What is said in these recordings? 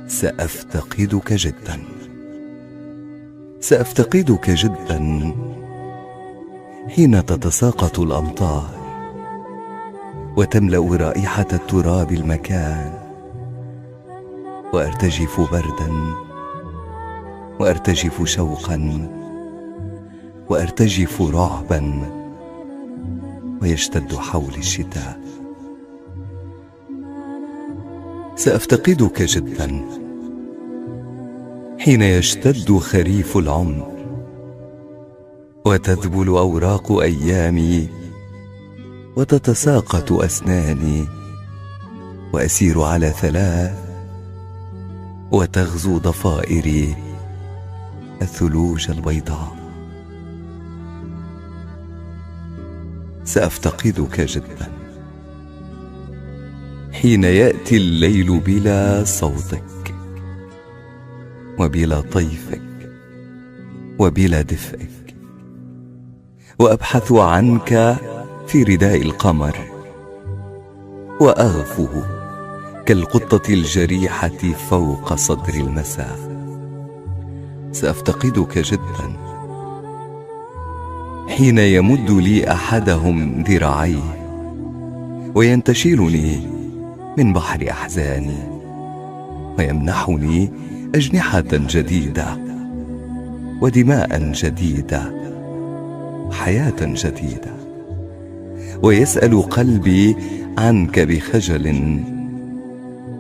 سأفتقدك جدا. سأفتقدك جدا حين تتساقط الأمطار وتملأ رائحة التراب المكان، وأرتجف بردا وأرتجف شوقا وأرتجف رعبا، ويشتد حولي الشتاء. سأفتقدك جدا حين يشتد خريف العمر وتذبل أوراق أيامي وتتساقط أسناني، وأسير على ثلاث وتغزو ضفائري الثلوج البيضاء. سأفتقدك جدا حين يأتي الليل بلا صوتك وبلا طيفك وبلا دفئك، وأبحث عنك في رداء القمر وأغفو كالقطة الجريحة فوق صدر المساء. سأفتقدك جدا حين يمد لي أحدهم ذراعيه وينتشلني من بحر أحزاني ويمنحني أجنحة جديدة ودماء جديدة وحياة جديدة، ويسأل قلبي عنك بخجل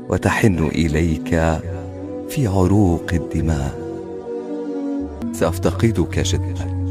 وتحن إليك في عروق الدماء. سأفتقدك جدا.